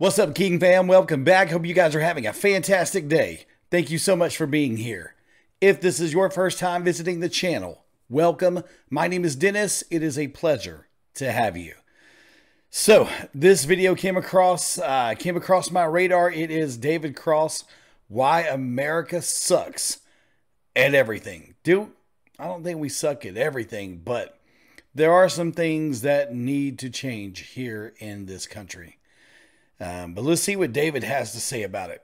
What's up, King fam? Welcome back. Hope you guys are having a fantastic day. Thank you so much for being here. If this is your first time visiting the channel, welcome. My name is Dennis. It is a pleasure to have you. So this video came across my radar. It is David Cross, Why America Sucks at Everything. I don't think we suck at everything, but there are some things that need to change here in this country. But let's see what David has to say about it.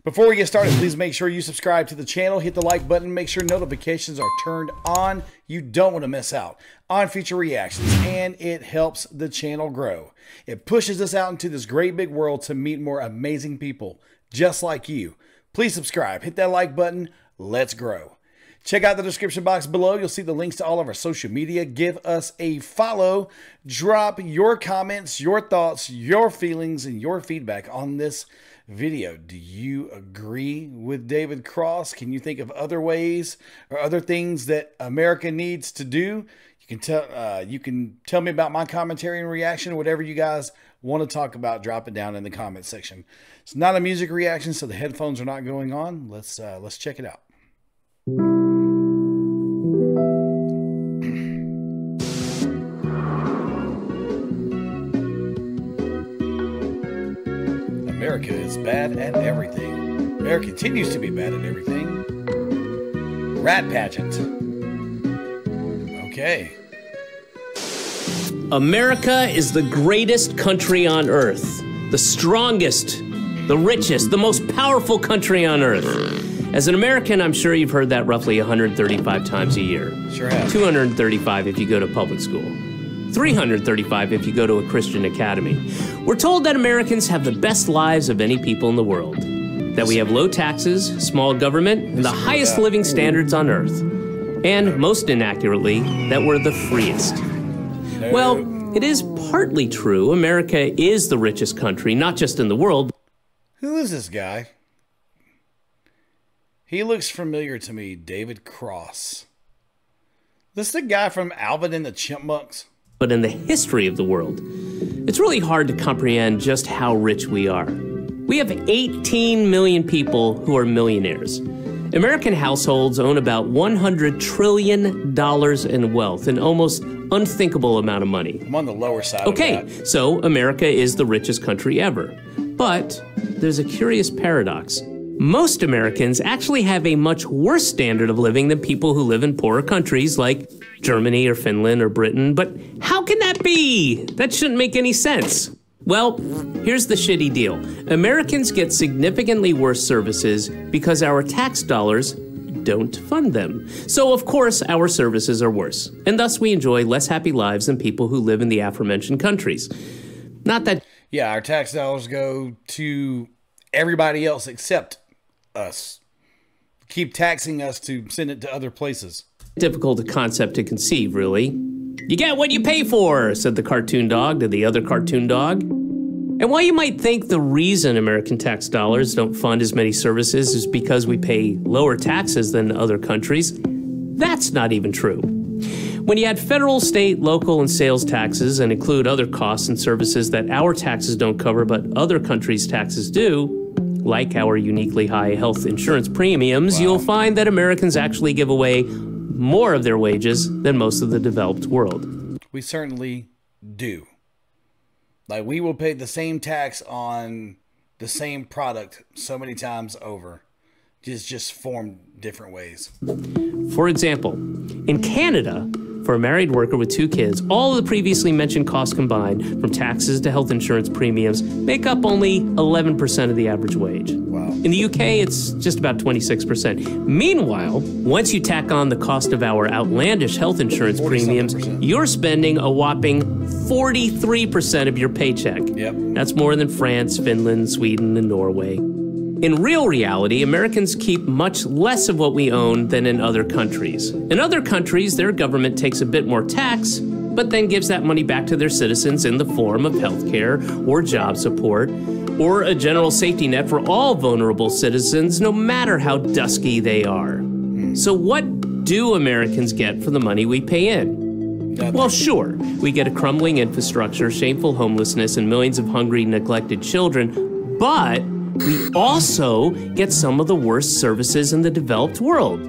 Before we get started, please make sure you subscribe to the channel, hit the like button, make sure notifications are turned on. You don't want to miss out on future reactions, and it helps the channel grow. It pushes us out into this great big world to meet more amazing people just like you. Please subscribe, hit that like button, let's grow. Check out the description box below. You'll see the links to all of our social media. Give us a follow. Drop your comments, your thoughts, your feelings, and your feedback on this video. Do you agree with David Cross? Can you think of other ways or other things that America needs to do? You can tell me about my commentary and reaction, whatever you guys want to talk about. Drop it down in the comment section. It's not a music reaction, so the headphones are not going on. Let's check it out. America is bad at everything. America continues to be bad at everything. Rat pageant. Okay. America is the greatest country on earth. The strongest, the richest, the most powerful country on earth. As an American, I'm sure you've heard that roughly 135 times a year. Sure have. 235 if you go to public school. 335 if you go to a Christian academy. We're told that Americans have the best lives of any people in the world. That we have low taxes, small government, and the highest living standards on earth. And, most inaccurately, that we're the freest. Well, it is partly true. America is the richest country, not just in the world. Who is this guy? He looks familiar to me, David Cross. This the guy from Alvin and the Chipmunks? But in the history of the world. It's really hard to comprehend just how rich we are. We have 18 million people who are millionaires. American households own about $100 trillion in wealth, an almost unthinkable amount of money. I'm on the lower side of that. Okay, so America is the richest country ever. But there's a curious paradox. Most Americans actually have a much worse standard of living than people who live in poorer countries like Germany or Finland or Britain. But how can that be? That shouldn't make any sense. Well, here's the shitty deal. Americans get significantly worse services because our tax dollars don't fund them. So, of course, our services are worse. And thus we enjoy less happy lives than people who live in the aforementioned countries. Not that... Yeah, our tax dollars go to everybody else except us. Keep taxing us to send it to other places. Difficult a concept to conceive, really. You get what you pay for, said the cartoon dog to the other cartoon dog. And while you might think the reason American tax dollars don't fund as many services is because we pay lower taxes than other countries, that's not even true. When you add federal, state, local, and sales taxes and include other costs and services that our taxes don't cover but other countries' taxes do, like our uniquely high health insurance premiums, you'll find that Americans actually give away more of their wages than most of the developed world. We certainly do. Like, we will pay the same tax on the same product so many times over. Just formed different ways. For example, in Canada, for a married worker with 2 kids, all of the previously mentioned costs combined, from taxes to health insurance premiums, make up only 11% of the average wage. Wow. In the UK, it's just about 26%. Meanwhile, once you tack on the cost of our outlandish health insurance premiums, you're spending a whopping 43% of your paycheck. Yep. That's more than France, Finland, Sweden, and Norway. In real reality, Americans keep much less of what we own than in other countries. In other countries, their government takes a bit more tax, but then gives that money back to their citizens in the form of health care or job support, or a general safety net for all vulnerable citizens, no matter how dusky they are. So what do Americans get for the money we pay in? Well, sure, we get a crumbling infrastructure, shameful homelessness, and millions of hungry, neglected children, but we also get some of the worst services in the developed world.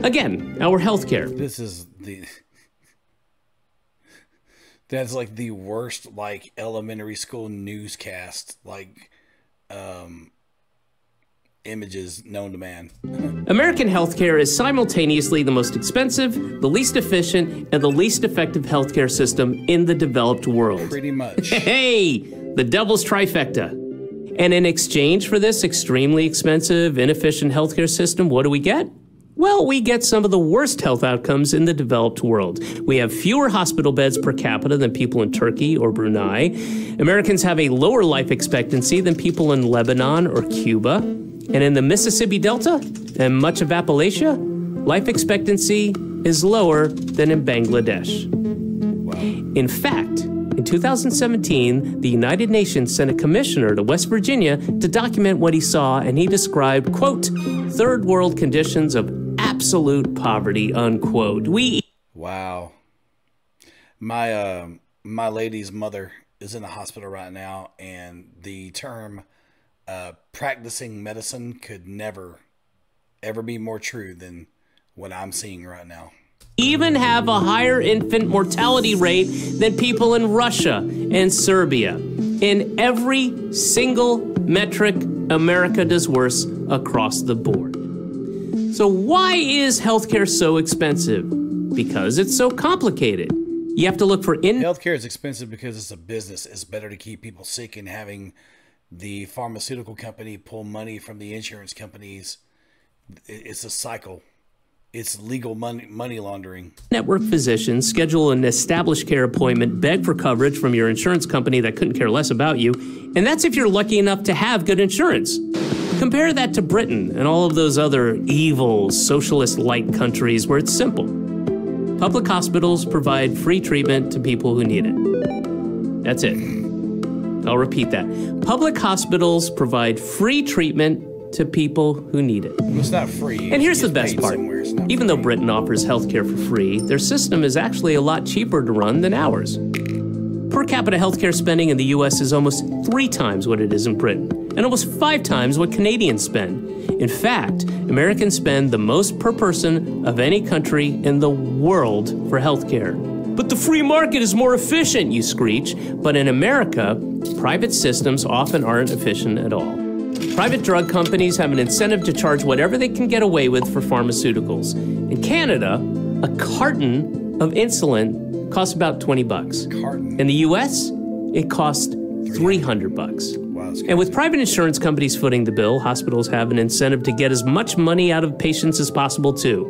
Again, our healthcare. That's like the worst, like, elementary school newscast, like, images known to man. American healthcare is simultaneously the most expensive, the least efficient, and the least effective healthcare system in the developed world. Pretty much. Hey, the devil's trifecta. And in exchange for this extremely expensive, inefficient healthcare system, what do we get? Well, we get some of the worst health outcomes in the developed world. We have fewer hospital beds per capita than people in Turkey or Brunei. Americans have a lower life expectancy than people in Lebanon or Cuba. And in the Mississippi Delta and much of Appalachia, life expectancy is lower than in Bangladesh. Wow. In fact, in 2017, the United Nations sent a commissioner to West Virginia to document what he saw, and he described, quote, third world conditions of absolute poverty, unquote. Wow. My lady's mother is in the hospital right now, and the term practicing medicine could never, ever be more true than what I'm seeing right now. Even have a higher infant mortality rate than people in Russia and Serbia. In every single metric, America does worse across the board. So why is healthcare so expensive? Because it's so complicated. You have to look for Healthcare is expensive because it's a business. It's better to keep people sick, and having the pharmaceutical company pull money from the insurance companies. It's a cycle. It's legal money laundering. Network physicians schedule an established care appointment, beg for coverage from your insurance company that couldn't care less about you, and that's if you're lucky enough to have good insurance. Compare that to Britain and all of those other evil, socialist-like countries where it's simple. Public hospitals provide free treatment to people who need it. That's it. I'll repeat that. Public hospitals provide free treatment to people who need it. It's not free. And here's the best part. Even though Britain offers healthcare for free, their system is actually a lot cheaper to run than ours. Per capita healthcare spending in the U.S. is almost 3 times what it is in Britain, and almost 5 times what Canadians spend. In fact, Americans spend the most per person of any country in the world for healthcare. But the free market is more efficient, you screech. But in America, private systems often aren't efficient at all. Private drug companies have an incentive to charge whatever they can get away with for pharmaceuticals. In Canada, a carton of insulin costs about $20. Carton. In the US, it costs $300. Wow, and with private insurance companies footing the bill, hospitals have an incentive to get as much money out of patients as possible too.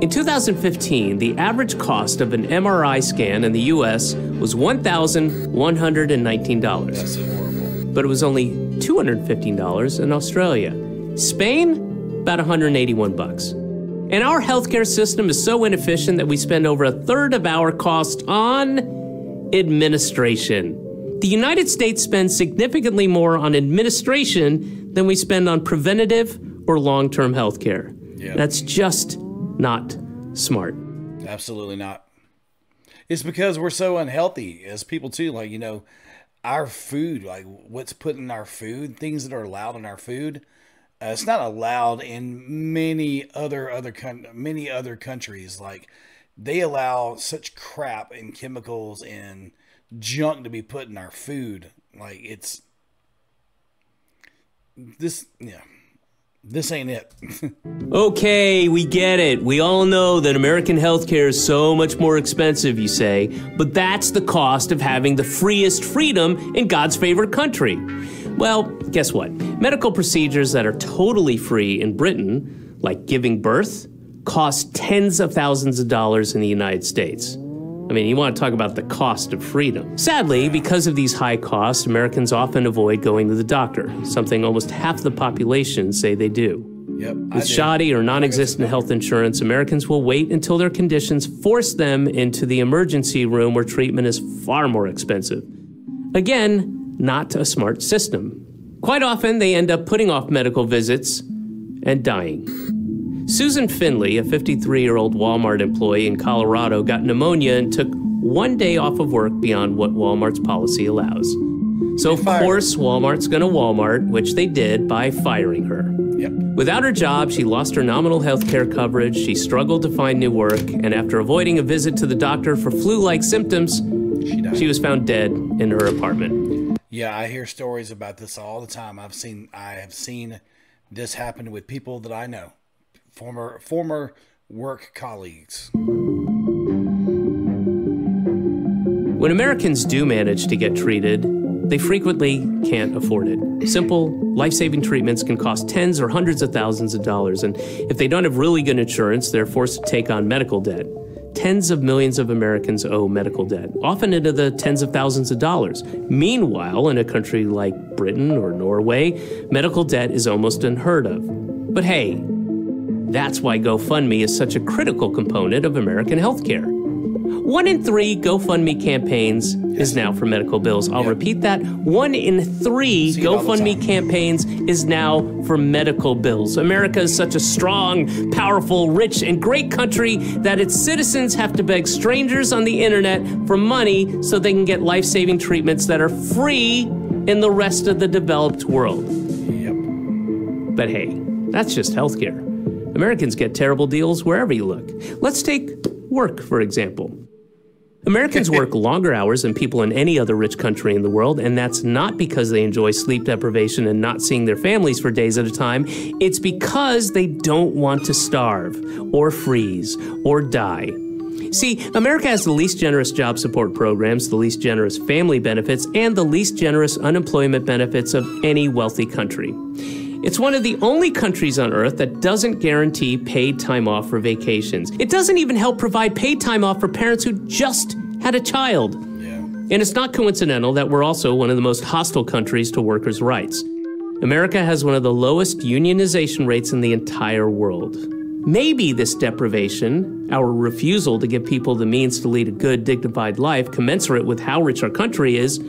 In 2015, the average cost of an MRI scan in the US was $1,119. That's horrible. But it was only $215 in Australia. Spain, about $181. And our healthcare system is so inefficient that we spend over 1/3 of our cost on administration. The United States spends significantly more on administration than we spend on preventative or long-term healthcare. Yeah. That's just not smart. Absolutely not. It's because we're so unhealthy as people too. Like, you know, our food, like what's put in our food, things that are allowed in our food, it's not allowed in many other countries. Like, they allow such crap and chemicals and junk to be put in our food. Like, it's this, yeah. This ain't it. Okay, we get it. We all know that American healthcare is so much more expensive, you say, but that's the cost of having the freest freedom in God's favorite country. Well, guess what? Medical procedures that are totally free in Britain, like giving birth, cost tens of thousands of dollars in the United States. I mean, you want to talk about the cost of freedom. Sadly, because of these high costs, Americans often avoid going to the doctor, something almost half the population say they do. Yep. With shoddy or non-existent health insurance, Americans will wait until their conditions force them into the emergency room where treatment is far more expensive. Again, not a smart system. Quite often, they end up putting off medical visits and dying. Susan Finley, a 53-year-old Walmart employee in Colorado, got pneumonia and took one day off of work beyond what Walmart's policy allows. So, of course, Walmart's going to Walmart, which they did by firing her. Yep. Without her job, she lost her nominal health care coverage, she struggled to find new work, and after avoiding a visit to the doctor for flu-like symptoms, she was found dead in her apartment. Yeah, I hear stories about this all the time. I have seen this happen with people that I know, former work colleagues. When Americans do manage to get treated, they frequently can't afford it. Simple, life-saving treatments can cost tens or hundreds of thousands of dollars, and if they don't have really good insurance, they're forced to take on medical debt. Tens of millions of Americans owe medical debt, often into the tens of thousands of dollars. Meanwhile, in a country like Britain or Norway, medical debt is almost unheard of. But hey, that's why GoFundMe is such a critical component of American healthcare. 1 in 3 GoFundMe campaigns is now for medical bills. I'll repeat that. 1 in 3 GoFundMe campaigns is now for medical bills. America is such a strong, powerful, rich, and great country that its citizens have to beg strangers on the internet for money so they can get life-saving treatments that are free in the rest of the developed world. Yep. But hey, that's just healthcare. Americans get terrible deals wherever you look. Let's take work, for example. Americans work longer hours than people in any other rich country in the world, and that's not because they enjoy sleep deprivation and not seeing their families for days at a time. It's because they don't want to starve, or freeze, or die. See, America has the least generous job support programs, the least generous family benefits, and the least generous unemployment benefits of any wealthy country. It's one of the only countries on Earth that doesn't guarantee paid time off for vacations. It doesn't even help provide paid time off for parents who just had a child. Yeah. And it's not coincidental that we're also one of the most hostile countries to workers' rights. America has one of the lowest unionization rates in the entire world. Maybe this deprivation, our refusal to give people the means to lead a good, dignified life commensurate with how rich our country is,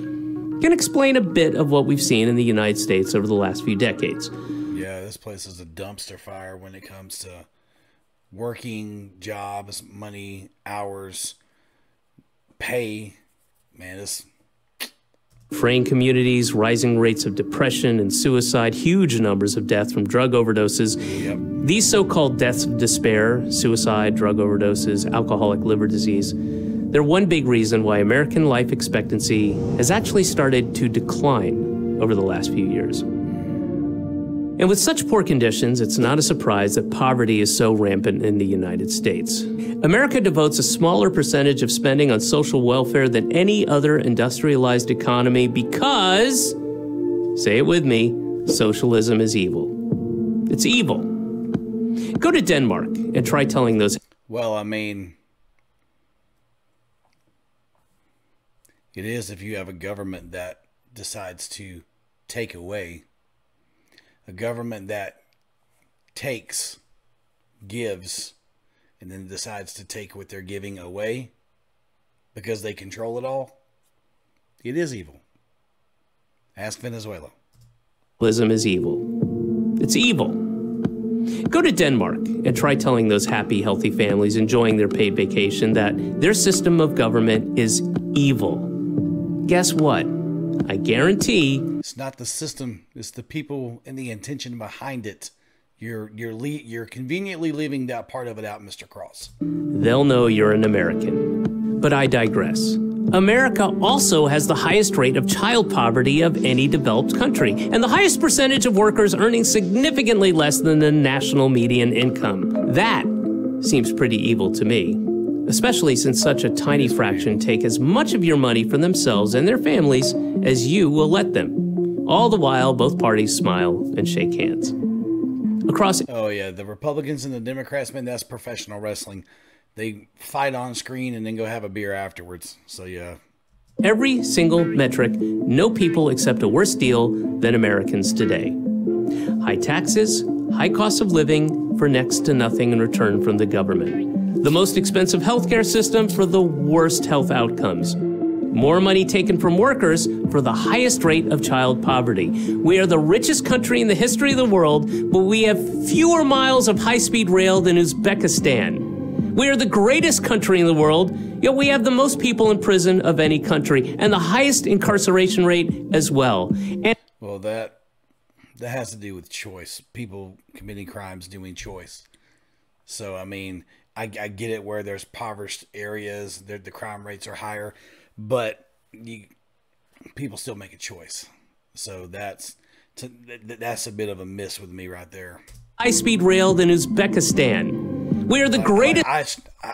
can explain a bit of what we've seen in the United States over the last few decades. Yeah, this place is a dumpster fire when it comes to working, jobs, money, hours, pay. Man, this... Fraying communities, rising rates of depression and suicide, huge numbers of death from drug overdoses. Yep. These so-called deaths of despair, suicide, drug overdoses, alcoholic liver disease, they're one big reason why American life expectancy has actually started to decline over the last few years. And with such poor conditions, it's not a surprise that poverty is so rampant in the United States. America devotes a smaller percentage of spending on social welfare than any other industrialized economy because, say it with me, socialism is evil. It's evil. Go to Denmark and try telling those... Well, I mean... It is if you have a government that decides to take away, a government that takes, gives, and then decides to take what they're giving away because they control it all. It is evil. Ask Venezuela. Socialism is evil. It's evil. Go to Denmark and try telling those happy, healthy families enjoying their paid vacation that their system of government is evil. Guess what? I guarantee... It's not the system. It's the people and the intention behind it. You're conveniently leaving that part of it out, Mr. Cross. They'll know you're an American. But I digress. America also has the highest rate of child poverty of any developed country, and the highest percentage of workers earning significantly less than the national median income. That seems pretty evil to me. Especially since such a tiny fraction take as much of your money for themselves and their families as you will let them. All the while, both parties smile and shake hands. Oh yeah, the Republicans and the Democrats, man, that's professional wrestling. They fight on screen and then go have a beer afterwards. So yeah. Every single metric, no people accept a worse deal than Americans today. High taxes, high cost of living for next to nothing in return from the government. The most expensive healthcare system for the worst health outcomes. more money taken from workers for the highest rate of child poverty. We are the richest country in the history of the world, but we have fewer miles of high-speed rail than Uzbekistan. We are the greatest country in the world, yet we have the most people in prison of any country, and the highest incarceration rate as well. Well, that has to do with choice. People committing crimes doing choice. So, I mean, I get it where there's impoverished areas, the crime rates are higher, but people still make a choice. So that's a bit of a miss with me right there. High-speed rail than Uzbekistan. We are the greatest.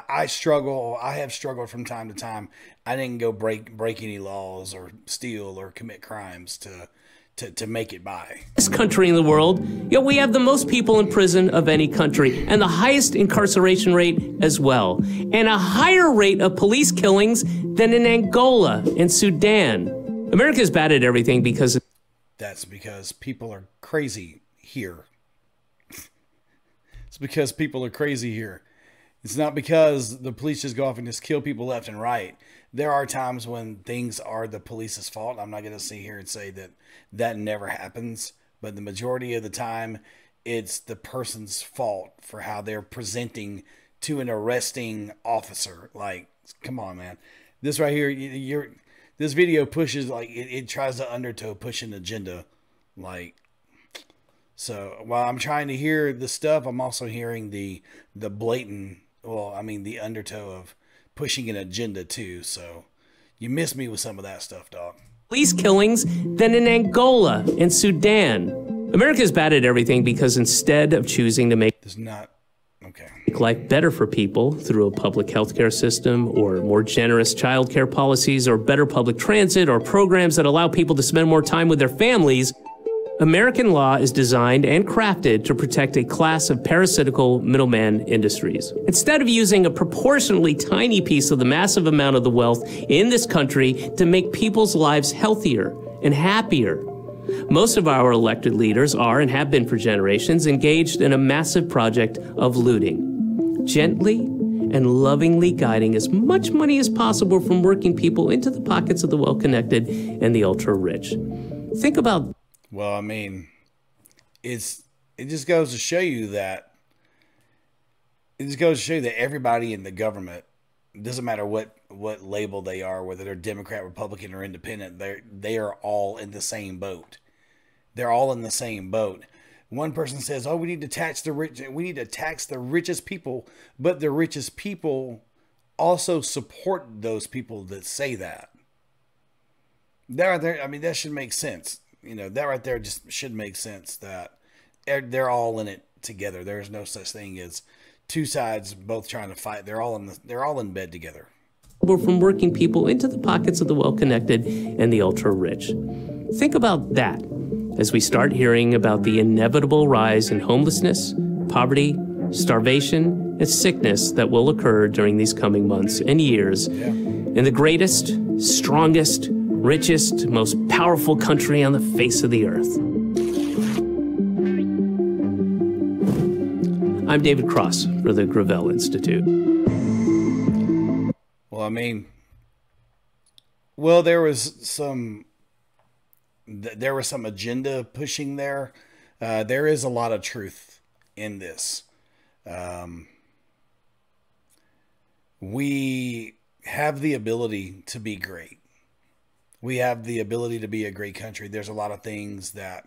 I struggle. I have struggled from time to time. I didn't go break any laws or steal or commit crimes to make it by. This country in the world, yet we have the most people in prison of any country, and the highest incarceration rate as well, and a higher rate of police killings than in Angola and Sudan. America is bad at everything because that's because people are crazy here. It's because people are crazy here. It's not because the police just go off and just kill people left and right. There are times when things are the police's fault. I'm not going to sit here and say that never happens, but the majority of the time, it's the person's fault for how they're presenting to an arresting officer. Like, come on, man. This right here, this video pushes, like, it tries to undertow push an agenda. Like, so while I'm trying to hear the stuff, I'm also hearing the blatant, well, I mean, the undertow of pushing an agenda too. So you miss me with some of that stuff, dog. Police killings than in Angola and Sudan. America is bad at everything because instead of choosing to make life better for people through a public healthcare system or more generous child care policies or better public transit or programs that allow people to spend more time with their families, American law is designed and crafted to protect a class of parasitical middleman industries. Instead of using a proportionally tiny piece of the massive amount of the wealth in this country to make people's lives healthier and happier, most of our elected leaders are, and have been for generations, engaged in a massive project of looting, gently and lovingly guiding as much money as possible from working people into the pockets of the well-connected and the ultra-rich. Think about. Well, I mean, it just goes to show you that everybody in the government, it doesn't matter what label they are, whether they're Democrat, Republican, or Independent, they are all in the same boat. They're all in the same boat. One person says, "Oh, we need to tax the rich. We need to tax the richest people," but the richest people also support those people that say that. There, I mean, that should make sense. You know, that right there just should make sense that they're all in it together. There's no such thing as two sides both trying to fight. They're all in bed together. From working people into the pockets of the well-connected and the ultra-rich. Think about that as we start hearing about the inevitable rise in homelessness, poverty, starvation, and sickness that will occur during these coming months and years in the greatest, strongest, richest, most powerful country on the face of the earth. I'm David Cross for the Gravel Institute. Well, I mean, there was some agenda pushing there. There is a lot of truth in this. We have the ability to be great. We have the ability to be a great country. There's a lot of things that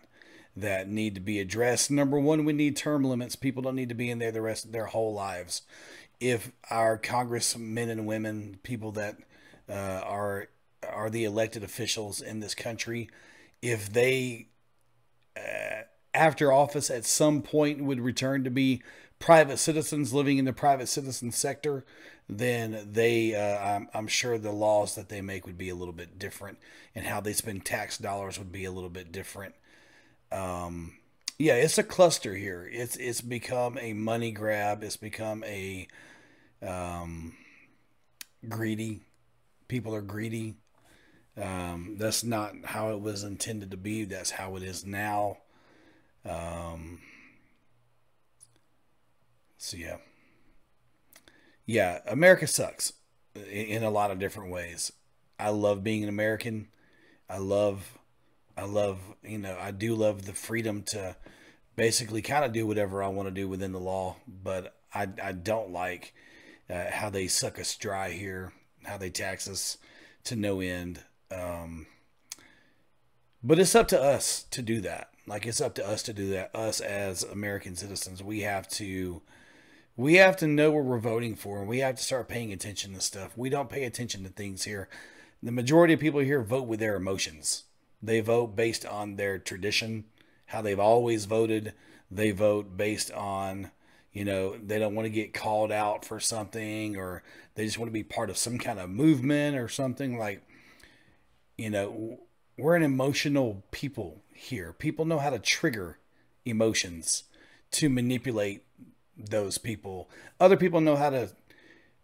need to be addressed. Number one, we need term limits. People don't need to be in there the rest of their whole lives. If our congressmen and women, people that are the elected officials in this country, if they, after office at some point would return to be private citizens living in the private citizen sector, then I'm sure the laws that they make would be a little bit different, and how they spend tax dollars would be a little bit different. Yeah, it's a cluster here. It's become a money grab. It's become a greedy. People are greedy. That's not how it was intended to be. That's how it is now. So yeah, America sucks in a lot of different ways. I love being an American. I love, I do love the freedom to basically kind of do whatever I want to do within the law, but I don't like how they suck us dry here, how they tax us to no end. But it's up to us to do that. Like, it's up to us to do that. Us as American citizens, we have to know what we're voting for, and we have to start paying attention to stuff. We don't pay attention to things here. The majority of people here vote with their emotions. They vote based on their tradition, how they've always voted. They vote based on, they don't want to get called out for something, or they just want to be part of some kind of movement or something. Like, we're an emotional people here. People know how to trigger emotions to manipulate those people. Other people know how to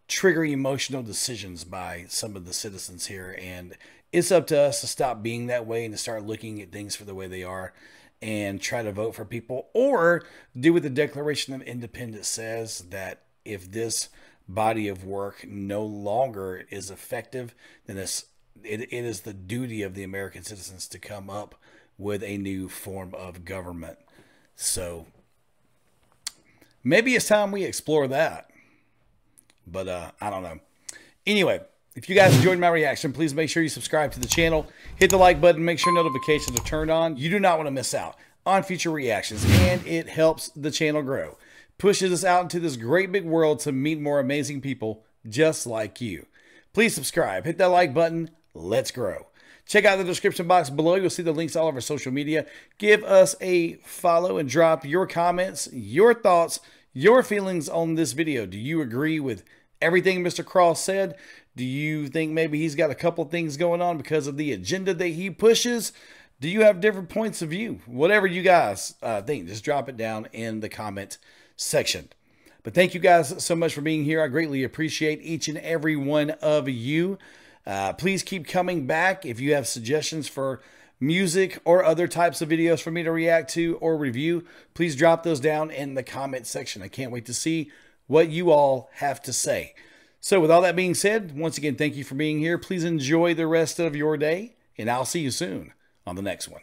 trigger emotional decisions by some of the citizens here. And it's up to us to stop being that way and to start looking at things for the way they are and try to vote for people, or do what the Declaration of Independence says, that if this body of work no longer is effective, then it is the duty of the American citizens to come up with a new form of government. So maybe it's time we explore that. But I don't know. Anyway, if you guys enjoyed my reaction, please make sure you subscribe to the channel. Hit the like button. Make sure notifications are turned on. You do not want to miss out on future reactions, and it helps the channel grow. Pushes us out into this great big world to meet more amazing people just like you. Please subscribe. Hit that like button. Let's grow. Check out the description box below. You'll see the links to all of our social media. Give us a follow and drop your comments, your thoughts, your feelings on this video. Do you agree with everything Mr. Cross said? Do you think maybe he's got a couple things going on because of the agenda that he pushes? Do you have different points of view? Whatever you guys think, just drop it down in the comment section. But thank you guys so much for being here. I greatly appreciate each and every one of you. Please keep coming back. If you have suggestions for music or other types of videos for me to react to or review, please drop those down in the comment section. I can't wait to see what you all have to say. So with all that being said, once again, thank you for being here. Please enjoy the rest of your day, and I'll see you soon on the next one.